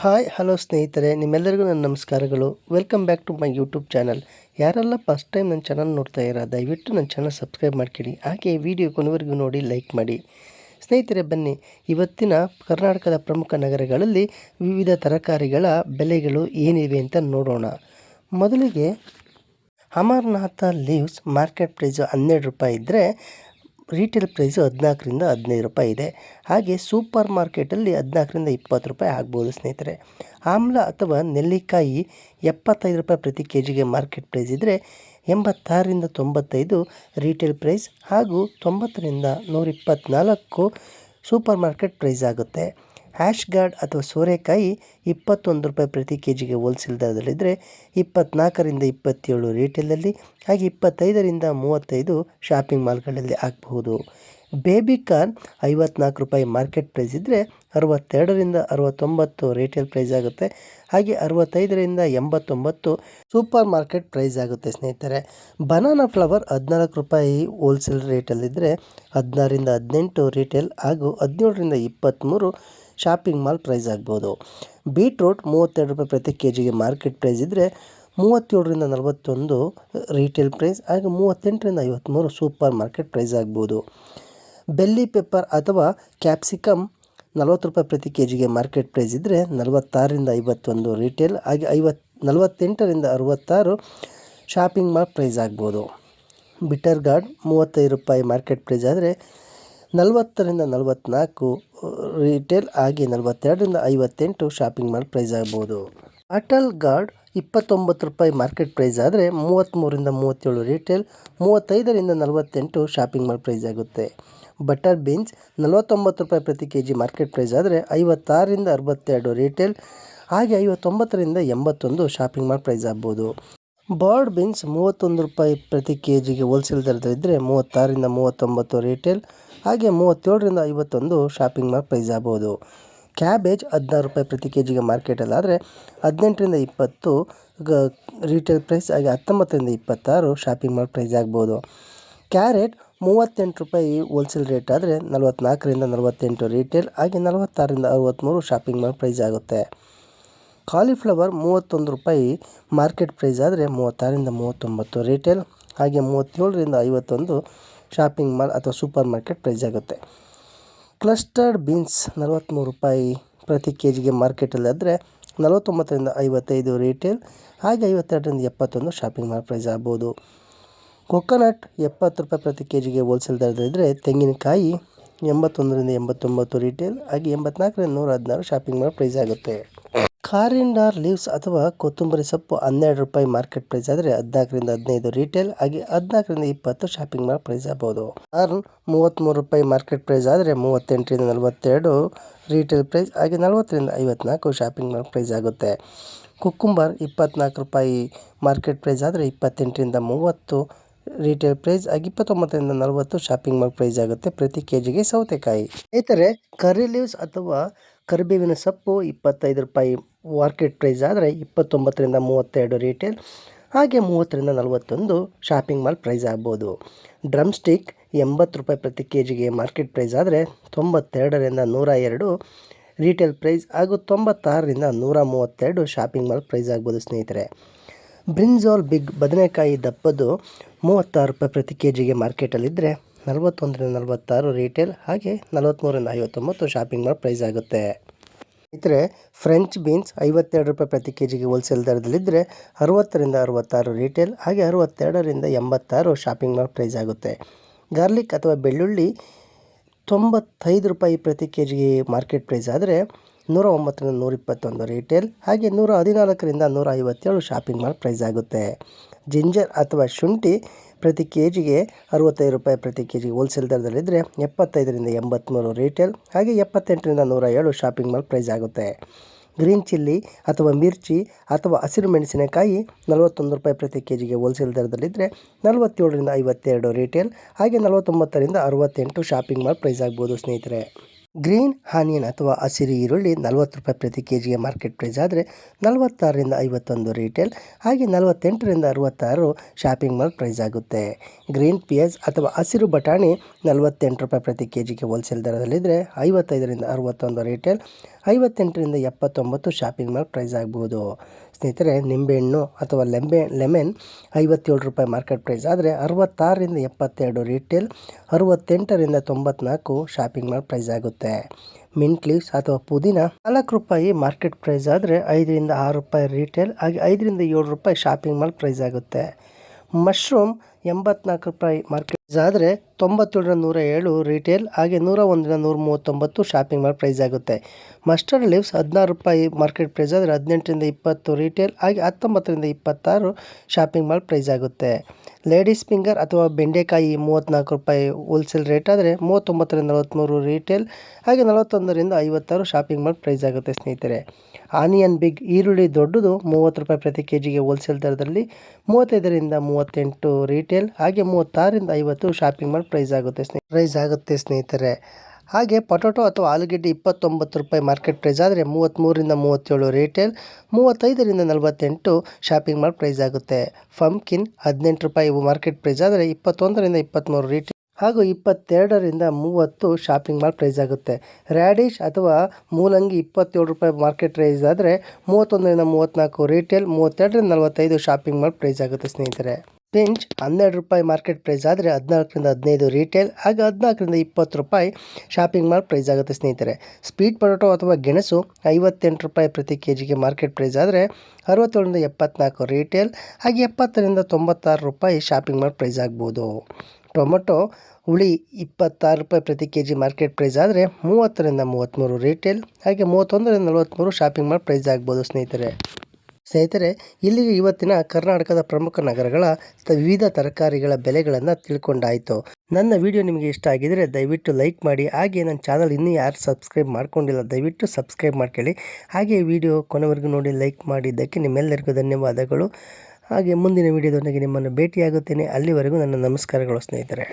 Hi hello ಸ್ನೇಹಿತರೆ, ನಿಮ್ಮೆಲ್ಲರಿಗೂ ನನ್ನ ನಮಸ್ಕಾರಗಳು. Welcome back to my YouTube channel. ಯಾರೆಲ್ಲ ಫಸ್ಟ್ ಟೈಮ್ ನನ್ನ ಚಾನಲ್ ನೋಡ್ತಾ ಇರೋ ದಯವಿಟ್ಟು ನನ್ನ ಚಾನಲ್ ಸಬ್ಸ್ಕ್ರೈಬ್ ಮಾಡ್ಕೊಳ್ಳಿ. ಹಾಗೆ ವಿಡಿಯೋ ಕೊನೆವರೆಗೂ ನೋಡಿ ಲೈಕ್ ಮಾಡಿ. ಸ್ನೇಹಿತರೆ, ಬನ್ನಿ ಇವತ್ತಿನ ಕರ್ನಾಟಕದ ಪ್ರಮುಖ ನಗರಗಳಲ್ಲಿ ವಿವಿಧ ತರಕಾರಿಗಳ ಬೆಲೆಗಳು ಏನಿವೆ ಅಂತ ನೋಡೋಣ. ಮೊದಲಿಗೆ ಅಮರ್ನಾಥ ಲೀವ್ಸ್ ಮಾರ್ಕೆಟ್ ಪ್ರೈಸು 12 ರೂಪಾಯಿ ಇದ್ದರೆ ರೀಟೇಲ್ ಪ್ರೈಸು 14 ರಿಂದ 15 ರೂಪಾಯಿ ಇದೆ. ಹಾಗೆ ಸೂಪರ್ ಮಾರ್ಕೆಟಲ್ಲಿ 14 ರಿಂದ 20 ರೂಪಾಯಿ ಆಗ್ಬೋದು ಸ್ನೇಹಿತರೆ. ಆಮ್ಲ ಅಥವಾ ನೆಲ್ಲಿಕಾಯಿ 75 ರೂಪಾಯಿ ಪ್ರತಿ ಕೆ ಜಿಗೆ ಮಾರ್ಕೆಟ್ ಪ್ರೈಸ್ ಇದ್ದರೆ 86 ರಿಂದ 95 ರೀಟೇಲ್ ಪ್ರೈಸ್ ಹಾಗೂ 90 ರಿಂದ 124 ಸೂಪರ್ ಮಾರ್ಕೆಟ್ ಪ್ರೈಸ್ ಆಗುತ್ತೆ. ಹ್ಯಾಶ್ ಗಾರ್ಡ್ ಅಥವಾ ಸೋರೆಕಾಯಿ 21 ರೂಪಾಯಿ ಪ್ರತಿ ಕೆ ಜಿಗೆ ಹೋಲ್ಸೇಲ್ ದರದಲ್ಲಿದ್ದರೆ 24 ರಿಂದ 27 ರೀಟೇಲಲ್ಲಿ ಹಾಗೆ 25 ರಿಂದ 35 ಶಾಪಿಂಗ್ ಮಾಲ್ಗಳಲ್ಲಿ ಆಗಬಹುದು. ಬೇಬಿ ಕಾರ್ನ್ 54 ರೂಪಾಯಿ ಮಾರ್ಕೆಟ್ ಪ್ರೈಸ್ ಇದ್ದರೆ 62 ರಿಂದ 69 ರೀಟೇಲ್ ಪ್ರೈಸ್ ಆಗುತ್ತೆ. ಹಾಗೆ 65 ರಿಂದ 89 ಸೂಪರ್ ಮಾರ್ಕೆಟ್ ಪ್ರೈಸ್ ಆಗುತ್ತೆ ಸ್ನೇಹಿತರೆ. ಬನಾನಾ ಫ್ಲವರ್ 14 ರೂಪಾಯಿ ಹೋಲ್ಸೇಲ್ ರೇಟಲ್ಲಿದ್ದರೆ 16 ರಿಂದ 18 ರೀಟೇಲ್ ಹಾಗೂ 17 ರಿಂದ 23 ಶಾಪಿಂಗ್ ಮಾಲ್ ಪ್ರೈಸ್ ಆಗ್ಬೋದು. ಬೀಟ್ರೂಟ್ 32 ರೂಪಾಯಿ ಪ್ರತಿ ಕೆ ಜಿಗೆ ಮಾರ್ಕೆಟ್ ಪ್ರೈಸ್ ಇದ್ದರೆ 37 ರಿಂದ 41 ರೀಟೇಲ್ ಪ್ರೈಸ್ ಹಾಗೂ 38 ರಿಂದ 53 ಸೂಪರ್ ಮಾರ್ಕೆಟ್ ಪ್ರೈಸ್ ಆಗ್ಬೋದು. ಬೆಲ್ಲಿ ಪೆಪ್ಪರ್ ಅಥವಾ ಕ್ಯಾಪ್ಸಿಕಮ್ 40 ರೂಪಾಯಿ ಪ್ರತಿ ಕೆ ಜಿಗೆ ಮಾರ್ಕೆಟ್ ಪ್ರೈಸ್ ಇದ್ದರೆ 46 ರಿಂದ 51 ರೀಟೇಲ್ ಹಾಗೆ 48 ರಿಂದ 66 ಶಾಪಿಂಗ್ ಮಾಲ್ ಪ್ರೈಸ್ ಆಗ್ಬೋದು. ಬಿಟರ್ ಗಾರ್ಡ್ 35 ರೂಪಾಯಿ ಮಾರ್ಕೆಟ್ ಪ್ರೈಸ್ ಆದರೆ 40 ರಿಂದ 44 ರೀಟೇಲ್ ಹಾಗೆ 42 ರಿಂದ 58 ಶಾಪಿಂಗ್ ಮಾಲ್ ಪ್ರೈಸ್ ಆಗ್ಬೋದು. ಬಾಟಲ್ ಗಾರ್ಡ್ 29 ರೂಪಾಯಿ ಮಾರ್ಕೆಟ್ ಪ್ರೈಸ್ ಆದರೆ 33 ರಿಂದ 37 ರೀಟೇಲ್ 35 ರಿಂದ 48 ಶಾಪಿಂಗ್ ಮಾಲ್ ಪ್ರೈಸ್ ಆಗುತ್ತೆ. ಬಟರ್ ಬೀನ್ಸ್ 49 ರೂಪಾಯಿ ಪ್ರತಿ ಕೆ ಜಿ ಮಾರ್ಕೆಟ್ ಪ್ರೈಸ್ ಆದರೆ 56 ರಿಂದ 62 ರೀಟೇಲ್ ಹಾಗೆ 59 ರಿಂದ 81 ಶಾಪಿಂಗ್ ಮಾಲ್ ಪ್ರೈಸ್ ಆಗ್ಬೋದು. ಬಾರ್ಡ್ ಬೀನ್ಸ್ 31 ರೂಪಾಯಿ ಪ್ರತಿ ಕೆ ಜಿಗೆ ಹೋಲ್ಸೇಲ್ ದರದಲ್ಲಿದ್ದರೆ 36 ರಿಂದ 39 ರೀಟೇಲ್ ಹಾಗೆ 37 ರಿಂದ 51 ಶಾಪಿಂಗ್ ಮಾಲ್ ಪ್ರೈಸ್ ಆಗ್ಬೋದು. ಕ್ಯಾಬೇಜ್ 16 ರೂಪಾಯಿ ಪ್ರತಿ ಕೆ ಜಿಗೆ ಮಾರ್ಕೆಟಲ್ಲಿ ಆದರೆ 18 ರಿಂದ 20 ರೀಟೇಲ್ ಪ್ರೈಸ್ ಹಾಗೆ 19 ರಿಂದ 26 ಶಾಪಿಂಗ್ ಮಾಲ್ ಪ್ರೈಸ್ ಆಗ್ಬೋದು. ಕ್ಯಾರೆಟ್ 38 ರೂಪಾಯಿ ಹೋಲ್ಸೇಲ್ ರೇಟ್ ಆದರೆ 44 ರಿಂದ 48 ರೀಟೇಲ್ ಹಾಗೆ 46 ರಿಂದ 63 ಶಾಪಿಂಗ್ ಮಾಲ್ ಪ್ರೈಸ್ ಆಗುತ್ತೆ. ಕಾಲಿಫ್ಲವರ್ 31 ರೂಪಾಯಿ ಮಾರ್ಕೆಟ್ ಪ್ರೈಸ್ ಆದರೆ 36 ರಿಂದ 39 ರೀಟೇಲ್ ಹಾಗೆ 37 ರಿಂದ 51 ಶಾಪಿಂಗ್ ಮಾಲ್ ಅಥವಾ ಸೂಪರ್ ಮಾರ್ಕೆಟ್ ಪ್ರೈಸ್ ಆಗುತ್ತೆ. ಕ್ಲಸ್ಟರ್ಡ್ ಬೀನ್ಸ್ 43 ರೂಪಾಯಿ ಪ್ರತಿ ಕೆ ಜಿಗೆ ಮಾರ್ಕೆಟಲ್ಲಿ ಆದರೆ 49 ರಿಂದ 55 ರೀಟೇಲ್ ಹಾಗೆ 52 ರಿಂದ 71 ಶಾಪಿಂಗ್ ಮಾಲ್ ಪ್ರೈಸ್ ಆಗ್ಬೋದು. ಕೊಕೊನಟ್ 70 ರೂಪಾಯಿ ಪ್ರತಿ ಕೆ ಜಿಗೆ ಹೋಲ್ಸೇಲ್ ದರದಲ್ಲಿದ್ದರೆ ತೆಂಗಿನಕಾಯಿ 81 ರಿಂದ 89 ರೀಟೇಲ್ ಹಾಗೆ 84 ರಿಂದ 116 ಶಾಪಿಂಗ್ ಮಾಲ್ ಪ್ರೈಸ್ ಆಗುತ್ತೆ. ಕಾರಿಂಡಾರ್ ಲೀವ್ಸ್ ಅಥವಾ ಕೊತ್ತಂಬರಿ ಸೊಪ್ಪು 12 ರೂಪಾಯಿ ಮಾರ್ಕೆಟ್ ಪ್ರೈಸ್ ಆದರೆ 14 ರಿಂದ 15 ರೀಟೇಲ್ ಹಾಗೆ 14 ರಿಂದ 20 ಶಾಪಿಂಗ್ ಮಾಲ್ ಪ್ರೈಸ್ ಆಗ್ಬೋದು. ಕಾರ್ನ್ 33 ರೂಪಾಯಿ ಮಾರ್ಕೆಟ್ ಪ್ರೈಸ್ ಆದರೆ 38 ರಿಂದ 42 ರೀಟೇಲ್ ಪ್ರೈಸ್ ಹಾಗೆ 40 ರಿಂದ 54 ಶಾಪಿಂಗ್ ಮಾಲ್ ಪ್ರೈಸ್ ಆಗುತ್ತೆ. ಕುಕ್ಕುಂಬರ್ 24 ರೂಪಾಯಿ ಮಾರ್ಕೆಟ್ ಪ್ರೈಸ್ ಆದರೆ 28 ರಿಂದ 30 ರೀಟೇಲ್ ಪ್ರೈಸ್ ಹಾಗೆ 29 ರಿಂದ 40 ಶಾಪಿಂಗ್ ಮಾಲ್ ಪ್ರೈಸ್ ಆಗುತ್ತೆ ಪ್ರತಿ ಕೆ ಜಿಗೆ. ಸೌತೆಕಾಯಿ ಸ್ನೇಹಿತರೆ, ಕರಿ ಲೀವ್ಸ್ ಅಥವಾ ಕರಿಬೇವಿನ ಸೊಪ್ಪು 25 ರೂಪಾಯಿ ಮಾರ್ಕೆಟ್ ಪ್ರೈಸ್ ಆದರೆ 29 ರಿಂದ 32 ರೀಟೇಲ್ ಹಾಗೆ 30 ರಿಂದ 41 ಶಾಪಿಂಗ್ ಮಾಲ್ ಪ್ರೈಸ್ ಆಗ್ಬೋದು. ಡ್ರಮ್ ಸ್ಟಿಕ್ 80 ರೂಪಾಯಿ ಪ್ರತಿ ಕೆ ಜಿಗೆ ಮಾರ್ಕೆಟ್ ಪ್ರೈಸ್ ಆದರೆ 92 ರಿಂದ 102 ರೀಟೇಲ್ ಪ್ರೈಸ್ ಹಾಗೂ 96 ರಿಂದ 132 ಶಾಪಿಂಗ್ ಮಾಲ್ ಪ್ರೈಸ್ ಆಗ್ಬೋದು ಸ್ನೇಹಿತರೆ. ಬ್ರಿಂಜಾಲ್ ಬಿಗ್ ಬದನೆಕಾಯಿ ದಪ್ಪದ್ದು 36 ರೂಪಾಯಿ ಪ್ರತಿ ಕೆ ಜಿಗೆ ಮಾರ್ಕೆಟಲ್ಲಿದ್ದರೆ 41 ರಿಂದ 46 ರೀಟೇಲ್ ಹಾಗೆ 43 ರಿಂದ 59 ಶಾಪಿಂಗ್ ಮಾಲ್ ಪ್ರೈಸ್ ಆಗುತ್ತೆ. ಸ್ನೇಹಿತರೆ, ಫ್ರೆಂಚ್ ಬೀನ್ಸ್ 52 ರೂಪಾಯಿ ಪ್ರತಿ ಕೆ ಜಿಗೆ ಹೋಲ್ಸೇಲ್ ದರದಲ್ಲಿದ್ದರೆ 60 ರಿಂದ 66 ರೀಟೇಲ್ ಹಾಗೆ 62 ರಿಂದ 86 ಶಾಪಿಂಗ್ ಮಾಲ್ ಪ್ರೈಸ್ ಆಗುತ್ತೆ. ಗಾರ್ಲಿಕ್ ಅಥವಾ ಬೆಳ್ಳುಳ್ಳಿ 95 ರೂಪಾಯಿ ಪ್ರತಿ ಕೆ ಜಿಗೆ ಮಾರ್ಕೆಟ್ ಪ್ರೈಸ್ ಆದರೆ 109 ರಿಂದ 121 ರೀಟೇಲ್ ಹಾಗೆ 114 ರಿಂದ 157 ಶಾಪಿಂಗ್ ಮಾಲ್ ಪ್ರೈಸ್ ಆಗುತ್ತೆ. ಜಿಂಜರ್ ಅಥವಾ ಶುಂಠಿ ಪ್ರತಿ ಕೆ ಜಿಗೆ 65 ರೂಪಾಯಿ ಪ್ರತಿ ಕೆ ಜಿಗೆ ಹೋಲ್ಸೇಲ್ ದರದಲ್ಲಿದ್ದರೆ 75 ರಿಂದ 83 ರೀಟೇಲ್ ಹಾಗೆ 78 ರಿಂದ 107 ಶಾಪಿಂಗ್ ಮಾಲ್ ಪ್ರೈಸ್ ಆಗುತ್ತೆ. ಗ್ರೀನ್ ಚಿಲ್ಲಿ ಅಥವಾ ಮಿರ್ಚಿ ಅಥವಾ ಹಸಿರು ಮೆಣಸಿನಕಾಯಿ 41 ರೂಪಾಯಿ ಪ್ರತಿ ಕೆ ಜಿಗೆ ಹೋಲ್ಸೇಲ್ ದರದಲ್ಲಿದ್ದರೆ 47 ರಿಂದ 52 ರೀಟೇಲ್ ಹಾಗೆ 49 ರಿಂದ 68 ಶಾಪಿಂಗ್ ಮಾಲ್ ಪ್ರೈಸ್ ಆಗ್ಬೋದು ಸ್ನೇಹಿತರೆ. ಗ್ರೀನ್ ಆನಿಯನ್ ಅಥವಾ ಹಸಿರು ಈರುಳ್ಳಿ 40 ರೂಪಾಯಿ ಪ್ರತಿ ಕೆಜಿಗೆ ಮಾರ್ಕೆಟ್ ಪ್ರೈಸ್ ಆದರೆ 46ರಿಂದ 51 ರೀಟೇಲ್, ಹಾಗೆ 48ರಿಂದ 66 ಶಾಪಿಂಗ್ ಮಾಲ್ ಪ್ರೈಸ್ ಆಗುತ್ತೆ. ಗ್ರೀನ್ ಪಿಯರ್ಸ್ ಅಥವಾ ಹಸಿರು ಬಟಾಣಿ 48 ರೂಪಾಯಿ ಪ್ರತಿ ಕೆಜಿಗೆ ಹೋಲ್ಸೇಲ್ ದರದಲ್ಲಿದ್ದರೆ 55ರಿಂದ 61 ರೀಟೇಲ್, 58ರಿಂದ 79 ಶಾಪಿಂಗ್ ಮಾಲ್ ಪ್ರೈಸ್ ಆಗ್ಬೋದು. ಸ್ನೇಹಿತರೆ, ನಿಂಬೆಹಣ್ಣು ಅಥವಾ ಲೆಮನ್ 57 ರೂಪಾಯಿ ಮಾರ್ಕೆಟ್ ಪ್ರೈಸ್ ಆದರೆ 66ರಿಂದ 72 ರೀಟೇಲ್, 68ರಿಂದ 94 ಶಾಪಿಂಗ್ ಮಾಲ್ ಪ್ರೈಸ್ ಆಗುತ್ತೆ. ಮಿಂಟ್ ಲೀವ್ಸ್ ಅಥವಾ ಪುದೀನ 4 ರೂಪಾಯಿ ಮಾರ್ಕೆಟ್ ಪ್ರೈಸ್ ಆದರೆ 5ರಿಂದ 6 ರೂಪಾಯಿ ರೀಟೇಲ್, ಹಾಗೆ 5ರಿಂದ 7 ರೂಪಾಯಿ ಶಾಪಿಂಗ್ ಮಾಲ್ ಪ್ರೈಸ್ ಆಗುತ್ತೆ. ಮಶ್ರೂಮ್ 84 ರೂಪಾಯಿ ಮಾರ್ಕೆಟ್ ಆದರೆ 97ರಿಂದ 107 ರೀಟೇಲ್, ಹಾಗೆ 101ರಿಂದ 139 ಶಾಪಿಂಗ್ ಮಾಲ್ ಪ್ರೈಸ್ ಆಗುತ್ತೆ. ಮಸ್ಟರ್ಡ್ ಲೀವ್ಸ್ 16 ರೂಪಾಯಿ ಮಾರ್ಕೆಟ್ ಪ್ರೈಸ್ ಆದರೆ 18ರಿಂದ 20 ರೀಟೇಲ್, ಹಾಗೆ 19ರಿಂದ 26 ಶಾಪಿಂಗ್ ಮಾಲ್ ಪ್ರೈಸ್ ಆಗುತ್ತೆ. ಲೇಡೀಸ್ ಫಿಂಗರ್ ಅಥವಾ ಬೆಂಡೆಕಾಯಿ 34 ರೂಪಾಯಿ ಹೋಲ್ಸೇಲ್ ರೇಟ್ ಆದರೆ 39ರಿಂದ 43 ರೀಟೇಲ್, ಹಾಗೆ 41ರಿಂದ 56 ಶಾಪಿಂಗ್ ಮಾಲ್ ಪ್ರೈಸ್ ಆಗುತ್ತೆ. ಸ್ನೇಹಿತರೆ, ಆನಿಯನ್ ಬಿಗ್ ಈರುಳ್ಳಿ ದೊಡ್ಡದು 30 ರೂಪಾಯಿ ಪ್ರತಿ ಕೆಜಿಗೆ ಹೋಲ್ಸೇಲ್ ದರದಲ್ಲಿ 35ರಿಂದ 38 ರೀಟೇಲ್, ಹಾಗೆ 36ರಿಂದ 50 ಶಾಪಿಂಗ್ ಮಾಲ್ ಪ್ರೈಸ್ ಆಗುತ್ತೆ ಸ್ನೇಹಿತರೆ. ಹಾಗೆ ಪೊಟೊಟೊ ಅಥವಾ ಆಲೂಗೆಡ್ಡೆ 29 ರೂಪಾಯಿ ಮಾರ್ಕೆಟ್ ಪ್ರೈಸ್ ಆದರೆ 33ರಿಂದ 37 ರೀಟೇಲ್, 35ರಿಂದ 48 ಶಾಪಿಂಗ್ ಮಾಲ್ ಪ್ರೈಸ್ ಆಗುತ್ತೆ. ಪಂಪ್ಕಿನ್ 18 ರೂಪಾಯಿ ಮಾರ್ಕೆಟ್ ಪ್ರೈಸ್ ಆದರೆ 21ರಿಂದ 23 ರೀಟೇಲ್, ಹಾಗೂ 22ರಿಂದ 30 ಶಾಪಿಂಗ್ ಮಾಲ್ ಪ್ರೈಸ್ ಆಗುತ್ತೆ. ರ್ಯಾಡಿಶ್ ಅಥವಾ ಮೂಲಂಗಿ 27 ರೂಪಾಯಿ ಮಾರ್ಕೆಟ್ ಪ್ರೈಸ್ ಆದರೆ 31ರಿಂದ 34 ರೀಟೇಲ್, 32ರಿಂದ 45 ಶಾಪಿಂಗ್ ಮಾಲ್ ಪ್ರೈಸ್ ಆಗುತ್ತೆ. ಸ್ನೇಹಿತರೆ, ಪಿಂಚ್ 12 ರೂಪಾಯಿ ಮಾರ್ಕೆಟ್ ಪ್ರೈಸ್ ಆದರೆ 14ರಿಂದ 15 ರೀಟೇಲ್, ಹಾಗೆ 14ರಿಂದ 20 ರೂಪಾಯಿ ಶಾಪಿಂಗ್ ಮಾಲ್ ಪ್ರೈಸ್ ಆಗುತ್ತೆ. ಸ್ನೇಹಿತರೆ, ಸ್ವೀಟ್ ಪೊಟೊಟೊ ಅಥವಾ ಗೆಣಸು 58 ರೂಪಾಯಿ ಪ್ರತಿ ಕೆಜಿಗೆ ಮಾರ್ಕೆಟ್ ಪ್ರೈಸ್ ಆದರೆ 67ರಿಂದ 74 ರೀಟೇಲ್, ಹಾಗೆ 70ರಿಂದ 96 ರೂಪಾಯಿ ಶಾಪಿಂಗ್ ಮಾಲ್ ಪ್ರೈಸ್ ಆಗ್ಬೋದು. ಟೊಮೊಟೊ ಹುಳಿ 26 ರೂಪಾಯಿ ಪ್ರತಿ ಕೆಜಿ ಮಾರ್ಕೆಟ್ ಪ್ರೈಸ್ ಆದರೆ 30ರಿಂದ 33 ರೀಟೇಲ್, ಹಾಗೆ 31ರಿಂದ 43 ಶಾಪಿಂಗ್ ಮಾಲ್ ಪ್ರೈಸ್ ಆಗ್ಬೋದು. ಸ್ನೇಹಿತರೆ, ಇಲ್ಲಿಗೆ ಇವತ್ತಿನ ಕರ್ನಾಟಕದ ಪ್ರಮುಖ ನಗರಗಳ ವಿವಿಧ ತರಕಾರಿಗಳ ಬೆಲೆಗಳನ್ನು ತಿಳ್ಕೊಂಡಾಯಿತು. ನನ್ನ ವಿಡಿಯೋ ನಿಮಗೆ ಇಷ್ಟ ಆಗಿದರೆ ದಯವಿಟ್ಟು ಲೈಕ್ ಮಾಡಿ, ಹಾಗೆ ನನ್ನ ಚಾನಲ್ ಇನ್ನೂ ಯಾರು ಸಬ್ಸ್ಕ್ರೈಬ್ ಮಾಡ್ಕೊಂಡಿಲ್ಲ ದಯವಿಟ್ಟು ಸಬ್ಸ್ಕ್ರೈಬ್ ಮಾಡ್ಕೊಳ್ಳಿ. ಹಾಗೆ ವಿಡಿಯೋ ಕೊನೆವರೆಗೂ ನೋಡಿ ಲೈಕ್ ಮಾಡಿದ್ದಕ್ಕೆ ನಿಮ್ಮೆಲ್ಲರಿಗೂ ಧನ್ಯವಾದಗಳು. ಹಾಗೆ ಮುಂದಿನ ವಿಡಿಯೋದೊಂದಿಗೆ ನಿಮ್ಮನ್ನು ಭೇಟಿಯಾಗುತ್ತೇನೆ. ಅಲ್ಲಿವರೆಗೂ ನನ್ನ ನಮಸ್ಕಾರಗಳು ಸ್ನೇಹಿತರೆ.